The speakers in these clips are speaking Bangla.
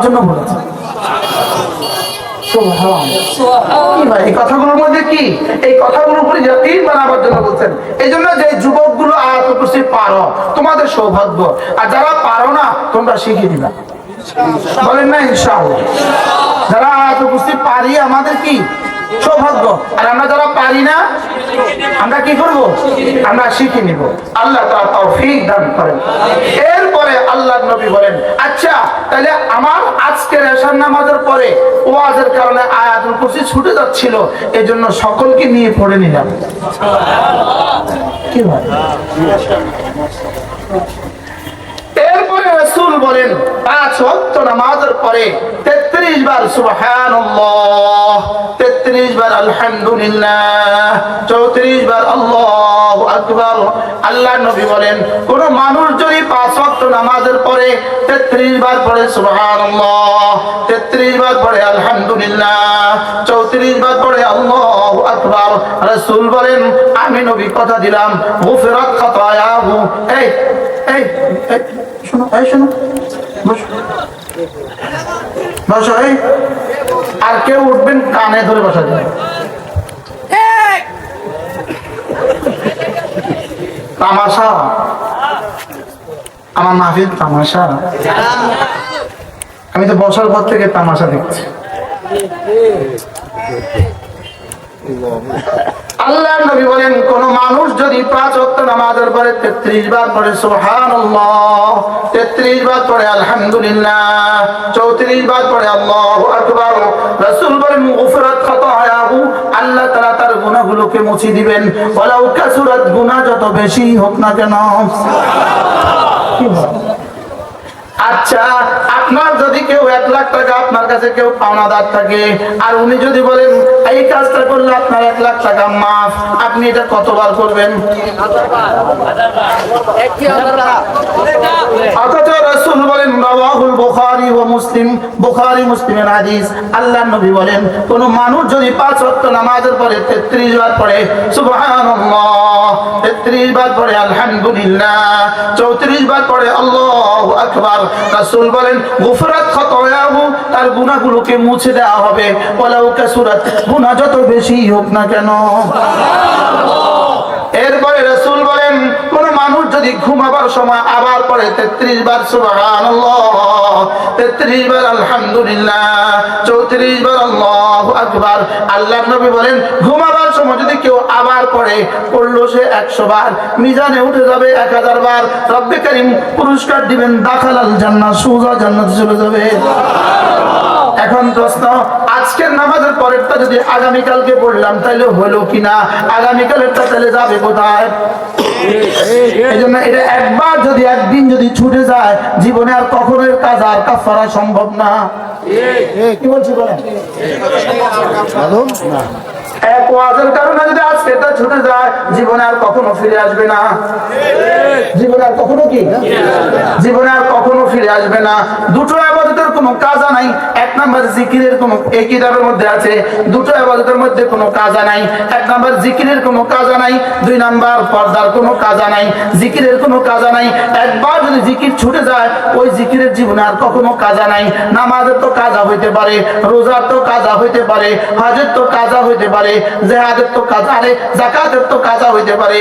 জন্য বলেছে। এই কথাগুলোর মধ্যে কি, এই কথাগুলোর উপরে ইয়াকিন বানাবার জন্য বলছেন। এই জন্য যে যুবকগুলো আয়াতুল কুরসি পারো তোমাদের সৌভাগ্য, আর যারা পারো না তোমরা শিখে দিবা, বলেন না ইনশাআল্লাহ। যারা আয়াতুল কুরসি পারি আমাদের কি সৌভাগ্য, আর আমরা যারা পারি না আমরা কি করব, আমরা শিখে নিব। আল্লাহ তাআলা তৌফিক দান করেন। এরপরে আল্লাহর নবী বলেন, আচ্ছা তাহলে আমার আজকের এশার নামাজের পরে ওয়াজের কারণে আয়াতুল কুরসি ছুটে যাচ্ছিল, এজন্য সকলকে নিয়ে পড়ে নিলাম। কি হয়? এরপরে রাসূল বলেন 5 ওয়াক্ত নামাজের পরে 33 বার সুবহানাল্লাহ, 33 বার আলহামদুলিল্লাহ, 34 বার আল্লাহু আকবার। আল্লাহর নবী বলেন কোন মানুষ যদি 5 ওয়াক্ত নামাজের পরে 33 বার পড়ে সুবহানাল্লাহ, 33 বার পড়ে আলহামদুলিল্লাহ, 34 বার পড়ে আল্লাহু আকবার, রাসূল বলেন আমি নবী কথা দিলাম গুফরাত খাতায়াহু। এই এই শোনো, এই শোনো, বসো। এই আর কেউ উঠবেন কানে ধরে বসা যায়। তামাশা, আমার মাহফিল তামাশা। আমি তো বসার পর থেকে তামাশা দেখছি। আল্লাহর নবী বলেন কোন মানুষ যদি 5 ওয়াক্ত নামাজের পরে 33 বার পড়ে সুবহানাল্লাহ, 33 বার পড়ে আলহামদুলিল্লাহ, 34 বার পড়ে আল্লাহু আকবার, রাসূল বলেন গুফরাত খাতায়াহু, আল্লাহ তাআলা তার গুনাহগুলোকে মুছে দিবেন। ওয়ালাউ কাসুরাত, গুনাহ যত বেশি হোক না কেন। কি হয়? আচ্ছা আপনার যদি কেউ 1 লাখ টাকা আপনার কাছে কেউ পাওনাদার থাকে, আর উনি যদি বলেন এই কাজটা করলে আপনার 1 লাখ টাকা মাফ, আপনি এটা কতবার করবেন? অথচ রাসূল বলেন রাওয়াহুল বুখারী ওয়া মুসলিম, বুখারী মুসলিমের হাদিস, আল্লাহর নবী বলেন কোন মানুষ যদি 5 ওয়াক্ত নামাজের পরে 33 বার পড়ে সুবহানাল্লাহ, 33 বার পড়ে আলহামদুলিল্লাহ, 34 বার পড়ে আল্লাহু আকবার, রাসূল বলেন গুফরাত খাতায়াহু, তার গুনাহগুলোকে মুছে দেওয়া হবে। ওয়ালাউ কাসুরাত, গুনাহ যত বেশি হোক না কেন। এরপরে রাসূল বলেন কোন মানুষ যদি ঘুমাবার সময় আবার পড়ে 33 বার সুবহানাল্লাহ, 33 বার আলহামদুলিল্লাহ, 34 বার আল্লাহু আকবার, আল্লাহর নবী বলেন ঘুমাবার সময় যদি কেউ আবার পড়লো সে 100 বার, মিজানে উঠে যাবে 1000 বার, রব্বে কারীম পুরস্কার দিবেন, দাখালাল জান্নাত, সোজা জান্নাতে চলে যাবে। এখন প্রশ্ন, আজকের নামাজের পরেরটা যদি আগামীকালকে পড়লাম তাহলে হলো কিনা, আগামীকালেরটা তাহলে যাবে কোথায়? এই জন্য এটা একবার যদি একদিন যদি ছুটে যায় জীবনে আর কখনো কাজা আর কাফারা সম্ভব না। কি বলছি বলেন? এক ওয়াজের কারণে যদি আজকে এটা ছুটে যায় জীবনে আর কখনো ফিরে আসবে না। জীবনে আর কখনো কি, জীবনে আর কখনো ফিরে আসবে না। দুটো ইবাদতের কোনো কাজা নাই। 1 নাম্বার জিকিরের কোনো, এই কিতাবের মধ্যে আছে দুটো ইবাদতের মধ্যে কোনো কাজা নাই। 1 নাম্বার জিকিরের কোনো কাজা নাই, 2 নাম্বার পর্দার কোনো কাজা নাই, জিকিরের কোনো কাজা নাই। একবার যদি জিকির ছুটে যায় ওই জিকিরের জীবনে আর কখনো কাজা নাই। নামাজের তো কাজা হইতে পারে, রোজার তো কাজা হইতে পারে, হজের তো কাজা হইতে পারে, জিহাদের তো কাজা, আরে যাকাতের তো কাজা হইতে পারে,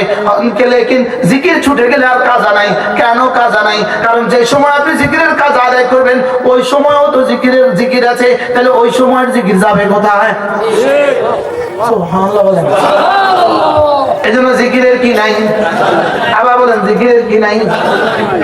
লেকিন জিকির ছুটে গেলে আর কাজা নাই। কেন কাজা নাই? কারণ যে সময় আপনি জিকিরের কাজ আদায় করবেন ওই সময়ও তো জিকিরের জিকির আছে, তাহলে ওই সময়ের জিকির যাবে কোথায়? সুবহানাল্লাহ বলেন। এজন্য জিকিরের কি নাই? আবার বলেন জিকিরের কি নাই?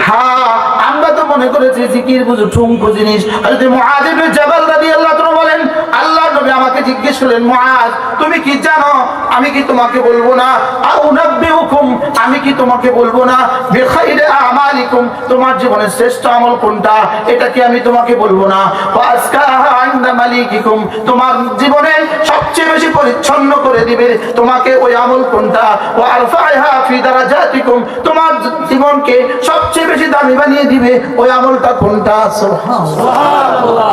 হ্যাঁ, আমরা তো মনে করেছি জিকির বুঝু ঠুনকো জিনিস। হযরত মুআয ইবনে জাবাল রাদিয়াল্লাহু তাআলা বলেন আল্লাহর নবী আমাকে জিজ্ঞেস করলেন, মুআয তুমি কি জানো? আমি কি তোমাকে বলবো না? আউনাব্বিউকুম, আমি কি তোমাকে বলবো না? বিখাইরি আমালিকুম, তোমার জীবনের শ্রেষ্ঠ আমল কোনটা এটা কি আমি তোমাকে বলবো না? ওয়াসকাহা ইনদা মালিকিকুম, তোমার জীবনে সবচেয়ে বেশি পরিচ্ছন্ন করে দিবে তোমাকে ওই আমল কোনটা? ওয়া আরফাইহা ফি দারাজাতিকুম, তোমার জীবনকে সবচেয়ে বেশি দামি বানিয়ে দিবে ওই আমলটা কোনটা? সুবহানাল্লাহ।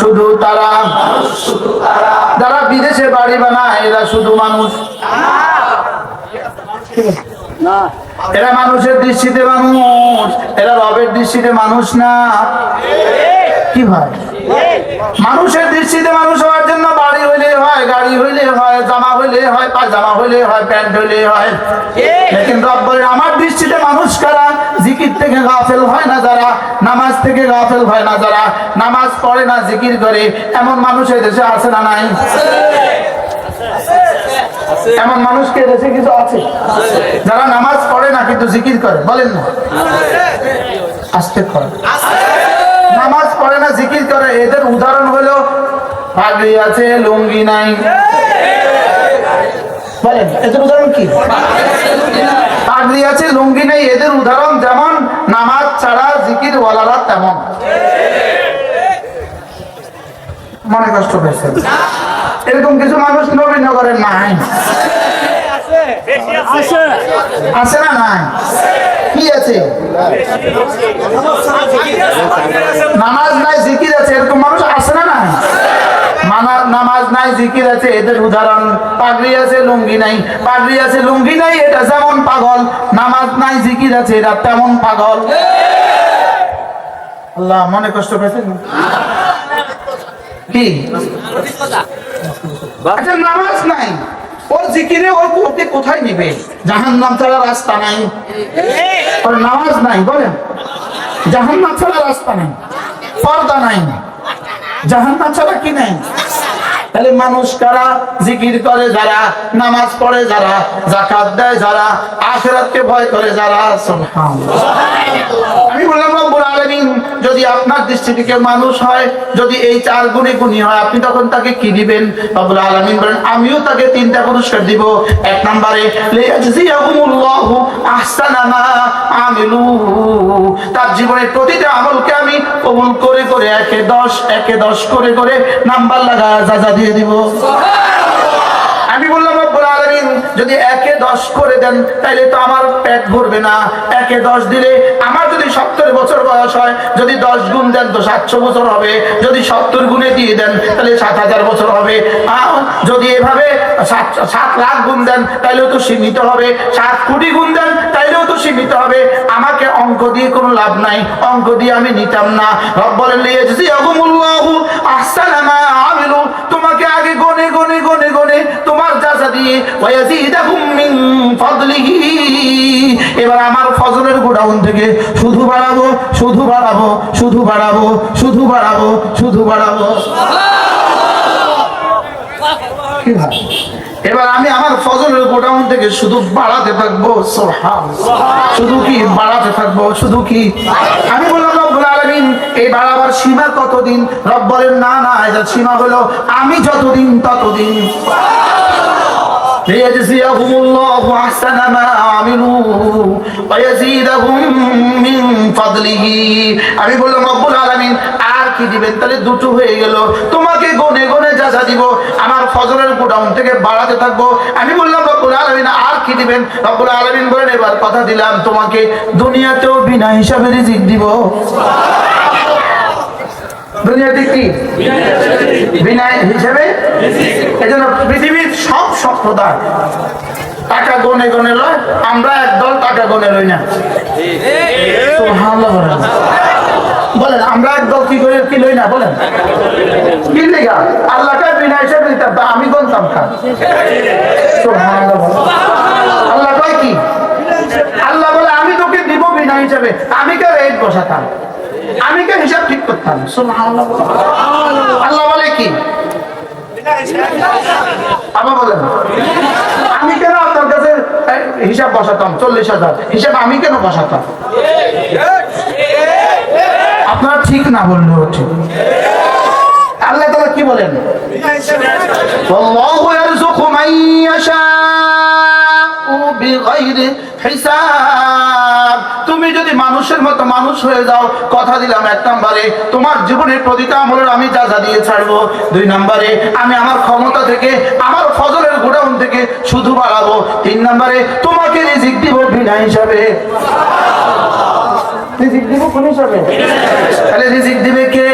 শুধু তারা যারা বিদেশে বাড়ি বানায় এরা শুধু মানুষ না, এরা মানুষের দৃষ্টিতে মানুষ, এরা রবের দৃষ্টিতে মানুষ না। কি ভাই, মানুষের দৃষ্টিতে মানুষ হওয়ার জন্য বাড়ি হইলে হয়, গাড়ি হইলে হয়, জামা হইলে হয়, পায়জামা হইলে হয়, প্যান্ট হইলে হয়। লেকিন রব বলে আমার দৃষ্টিতে মানুষ কারা? জিকির থেকে গাফেল হয় না যারা, নামাজ থেকে গাফেল হয় না যারা, নামাজ পড়ে না জিকির করে, এমন মানুষ এই দেশে আছে না নাই? এমন মানুষকে দেশে কিছু আছে যারা নামাজ পড়ে না কিন্তু জিকির করে? বলেন না, আস্তে করে নামাজ পড়ে না জিকির করে। এদের উদাহরণ হলো পাগড়ি আছে লুঙ্গি নাই। বলেন এদের উদাহরণ কি? পাগড়ি আছে লুঙ্গি নেই। এদের উদাহরণ যেমন নামাজ ছাড়া জিকির ওয়ালারা তেমন। মনে কষ্ট পেয়েছে? এরকম কিছু মানুষ নবীনগরের নাই? আছে না নাই? কি আছে? নামাজ নাই জিকির আছে, এরকম মানুষ আছে না নাই? নামাজ নাই জিকির আছে, এদের উদাহরণ পাগড়ি আছে লুঙ্গি নাই। পাগড়ি আছে লুঙ্গি নাই, এটা যেমন পাগল, নামাজ নাই জিকির আছে, এটা তেমন পাগল। আল্লাহ, মনে কষ্ট পেয়েছেন? কি আচ্ছা, নামাজ নাই, ওর জিকিরে ওকে কোথায় নিবে? জাহান্নাম ছাড়া রাস্তা নাই। ওর নামাজ নাই, বলেন জাহান্নাম ছাড়া রাস্তা নাই, পর্দা নাই, জাহান্নাম ছাড়া কি নাই? তাহলে মানুষ কারা? জিকির করে যারা, নামাজ পড়ে যারা, যাকাত দেয় যারা, আখিরাতকে ভয় করে যারা। সুবহানাল্লাহ। আমি বললাম রব্বুল আলামিন যদি আপনার দৃষ্টিতে কেউ মানুষ হয়, যদি এই 4 গুণে গুণী হয়, আপনি তখন তাকে কি দিবেন? রব্বুল আলামিন বলেন আমিও তাকে 3টা পুরস্কার দিব। 1 নম্বরে লিয়াজজিয়াহুমুল্লাহু আহসানা মা আমিলু, তার জীবনের প্রতিটা আমলকে আমি কবুল করে করে 1-10 করে করে নাম্বার লাগা যা দিয়ে দিব। আমি বললাম রব্বুল আলামিন যদি 1-10 করে দেন তাহলে তো আমার পেট ভরবে না। 1-10 দিলে আমার যদি 70 বছর বয়স হয়, যদি 10 গুণ দেন তো 700 বছর হবে। যদি 70 গুণে দিয়ে দেন তাহলে 7000 বছর হবে। যদি এভাবে 7 লাখ গুণ দেন তাহলেও তো সীমিত হবে। 7 কোটি গুণ দেন তাইলেও তো সীমিত হবে। আমাকে অঙ্ক দিয়ে কোনো লাভ নাই, অঙ্ক দিয়ে আমি নিতাম না। রব বলেন লিয়াজজিয়াহুমুল্লাহু আহসানা মা আমিলু, তোমাকে আগে গনে গনে গনে গনে তোমার যাজা দিয়ে ওয়ায়াজিদাহুম মিন ফাদলিহি, এবার আমার ফজলের গোডাউন থেকে শুধু বাড়াবো, শুধু বাড়াবো, শুধু বাড়াবো, শুধু বাড়াবো, শুধু বাড়াবো। কি ভাই, এবার আমি আমার ফজলের গোডাউন থেকে শুধু বাড়াতে থাকবো। সুবহানাল্লাহ। শুধু কি বাড়াতে থাকবো? শুধু কি? আমি বললাম রব্বুল আলামিন এই বাড়াবার সীমা কতদিন? রব বলেন না না, এটার সীমা হলো আমি যতদিন ততদিন। লিয়াজজিয়াহুমুল্লাহু আহসানা মা আমিলু ওয়া ইয়াজিদাহুম মিন ফাদলিহি। আমি বললাম রব্বুল আলামিন আর কি দিবেন? তাহলে 2টো হয়ে গেল। তোমাকে গনে গনে যা দিব আমার ফজলের গোডাউন থেকে বাড়াতে থাকবো। আমি বললাম রব্বুল আলামিন আর কি দিবেন? রব্বুল আলামিন বলেন এবার কথা দিলাম তোমাকে দুনিয়াতেও বিনা হিসাবে রিজিক দিব। দুনিয়াতে কি বিনা হিসাবে? এজন্য পৃথিবীর সব সম্প্রদায় টাকা গনে গনে লয়, আমরা একদল টাকা গনে লই না। সুবহানাল্লাহ। বলেন আমরা একদল কি করে কি লই না? বলেন কি লেগা? আল্লাহকে বিনা হিসাবে দিতাম, আমি গনতাম কা। সুবহানাল্লাহ। আল্লাহ কয় কি? আল্লাহ বলে আমি তোকে দিব বিনা হিসাবে, আমি কে রেট বসাতাম, আমি কে হিসাব ঠিক করতাম। সুবহানাল্লাহ। আল্লাহ বলে কি? আবার বলেন আমি কেন আপনার কাছে হিসাব বসাতাম? 40,000 হিসাব আমি কেন বসাতাম? আপনারা ঠিক না বললেও ঠিক। আল্লাহ তাআলা কি বলেন? ওয়াল্লাহু ইয়ারযুকু মান ইয়াশাউ বিগাইরি হিসাব। তুমি যদি মানুষের মতো মানুষ হয়ে যাও, কথা দিলাম 1 নম্বরে তোমার জীবনের প্রতিটা আমলের আমি যা দিয়ে ছাড়বো। 2 নম্বরে আমি আমার ক্ষমতা থেকে আমার ফজলের গোডাউন থেকে শুধু বাড়াবো। 3 নম্বরে তোমাকে রিজিক দিব বিনা হিসাবে। রিজিক দিব কোন হিসাবে? তাহলে রিজিক দিবে কে?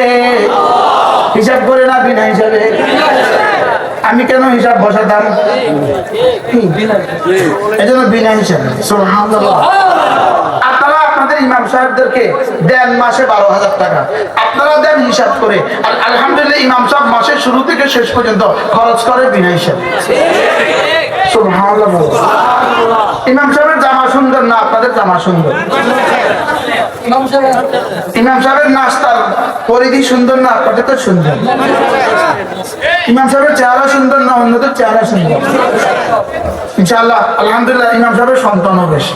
হিসাব করে না বিনা হিসাবে? আমি কেন হিসাব বসাতাম? এই জন্য বিনা হিসাবে। সুবহানাল্লাহ। আপনারা আপনাদের ইমাম সাহেবদেরকে দেন মাসে 12,000 টাকা, আপনারা দেন হিসাব করে। আর আলহামদুলিল্লাহ ইমাম সাহেব মাসের শুরু থেকে শেষ পর্যন্ত খরচ করে বিনা হিসাবে। সুবহানাল্লাহ। ইমাম সাহেবের জামা সুন্দর না আপনাদের জামা সুন্দর? ইমাম সাহেবের নাস্তার পরিধি সুন্দর না আপনাদের তো সুন্দর? ইমাম সাহেবের চেহারা সুন্দর না অন্যদের চেহারা সুন্দর? ইনশাআল্লাহ আলহামদুলিল্লাহ ইমাম সাহেবের সন্তানও বেশি।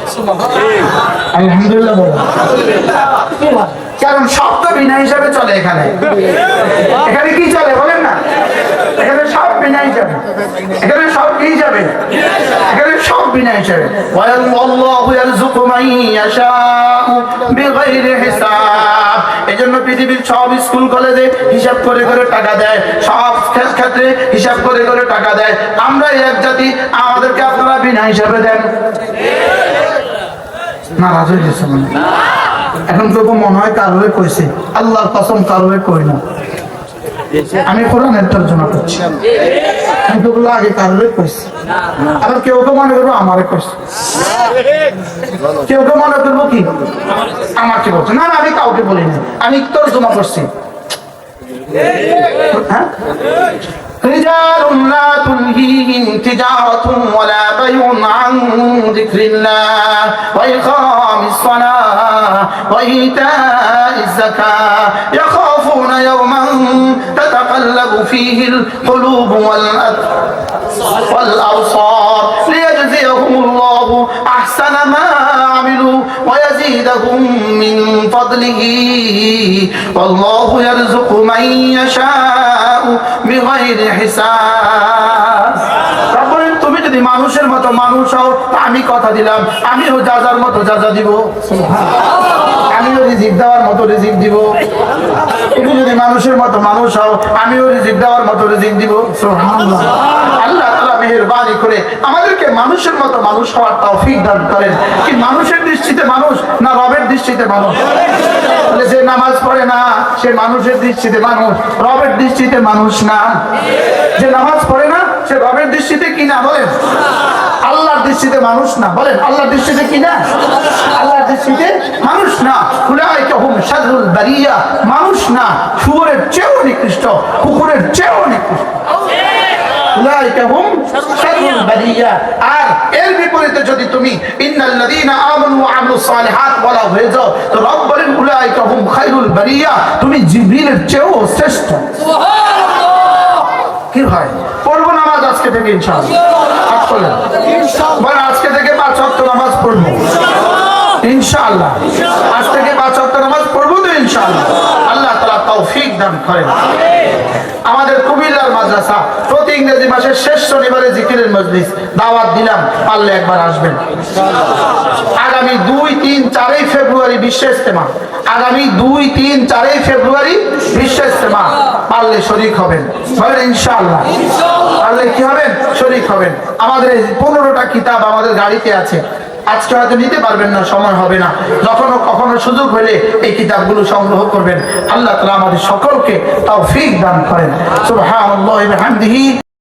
আলহামদুলিল্লাহ বলো। কারণ সব তো বিনা হিসাবে চলে এখানে। এখানে কি চলে বলেন না? এখানে সব বিনা হিসাবে। এখানে সব কি হিসাবে? এখানে সব বিনা হিসাবে। ওয়াল্লাহু ইয়ারযুকু মান ইয়াশাউ বিগাইরি হিসাব। এজন্য পৃথিবীর সব স্কুল কলেজে হিসাব করে করে টাকা দেয়, সব ক্ষেত্রে হিসাব করে করে টাকা দেয়। আমরা এক জাতি, আমাদেরকে আপনারা বিনা হিসাবে দেন। নারাজ হয়ে গেছে মনে হয়। এখন তবু মনে হয় কারোরে কইছে, আল্লাহর কসম কারোরে কই না। আমি কোরআনের তর্জমা করছি। আমি তো বললো আগে কারোরে কইছি, আবার কেউ কেউ মনে করবো আমারে কইছে, কেউ কেউ মনে করবো কি আমাকে বলছে। না না আমি কাউকে বলিনি, আমি তর্জমা করছি। হ্যাঁ, رجال لا تلهيهم تجارة ولا بيع عن ذكر الله وإقام الصلاة وإيتاء الزكاة يخافون يوما تتقلب فيه القلوب والأبصار ليجزيهم الله أحسن ما عملوا ويزيدهم من فضله والله يرزق من يشاء بغير হিসাব। তুমি যদি মানুষের মতো মানুষ হও, আমি কথা দিলাম আমিও যাজার মতো যাজা দিব, আমিও রিজিক দেওয়ার মতো রিজিক দিব। তুমি যদি মানুষের মতো মানুষ হও, আমিও রিজিক দেওয়ার মতো রিজিক দিব। সুবহানাল্লাহ। আল্লাহ তাআলা মেহেরবানি করে আমাদেরকে মানুষের মতো মানুষ হওয়ার তৌফিক দান করেন। কি মানুষের দৃষ্টিতে মানুষ না রবের দৃষ্টিতে মানুষ? যে নামাজ পড়ে না সে মানুষের দৃষ্টিতে মানুষ, রবের দৃষ্টিতে মানুষ না। যে নামাজ পড়ে না সে রবের দৃষ্টিতে কি না বলেন? আল্লাহর দৃষ্টিতে মানুষ না বলেন? আল্লাহর দৃষ্টিতে কি না? আল্লাহর দৃষ্টিতে মানুষ না। উলাইকা হুম শাররুল বারিয়া, মানুষ না, শুয়োরের চেয়েও নিকৃষ্ট, কুকুরের চেয়েও নিকৃষ্ট। উলাইকা হুম শাররুল বারিয়া। আর এর বিপরীতে যদি তুমি ইন্নাল্লাযীনা আমানু ওয়া আমিলুস সালিহাত বলা হয়ে যাও, তো রব বলেন উলাইকা হুম খায়রুল বারিয়া, তুমি জিবরিলের চেয়েও শ্রেষ্ঠ। কি ভাই পড়বো নামাজ আজকে থেকে ইনশাআল্লাহ? ইনশাআল্লাহ। আজকে থেকে 5 ওয়াক্ত নামাজ পড়বো ইনশাআল্লাহ। আজ থেকে 5 ওয়াক্ত নামাজ পড়বো তো ইনশাআল্লাহ। আল্লাহ তাআলা তৌফিক দান করেন। আমাদের কুমিল্লার মাদ্রাসা প্রতি ইংরেজি মাসের শেষ শনিবারে জিকিরের মজলিস দাওয়াত দিলাম, পারলে একবার আসবেন। আগামী 2, 3, 4 ফেব্রুয়ারি বিশ্ব ইজতেমা, আগামী 2, 3, 4 ফেব্রুয়ারি বিশ্ব ইজতেমা, পারলে শরীক হবেন বলেন ইনশাআল্লাহ। পারলে কি হবেন? শরীক হবেন। আমাদের 15টা কিতাব আমাদের গাড়িতে আছে, আজকে হয়তো নিতে পারবেন না, সময় হবে না, যখন কখনো সুযোগ হলে এই কিতাবগুলো সংগ্রহ করবেন। আল্লাহ তাআলা আমাদের সকলকে তৌফিক দান করেন। সুবহানাল্লাহি ওয়া বিহামদিহি।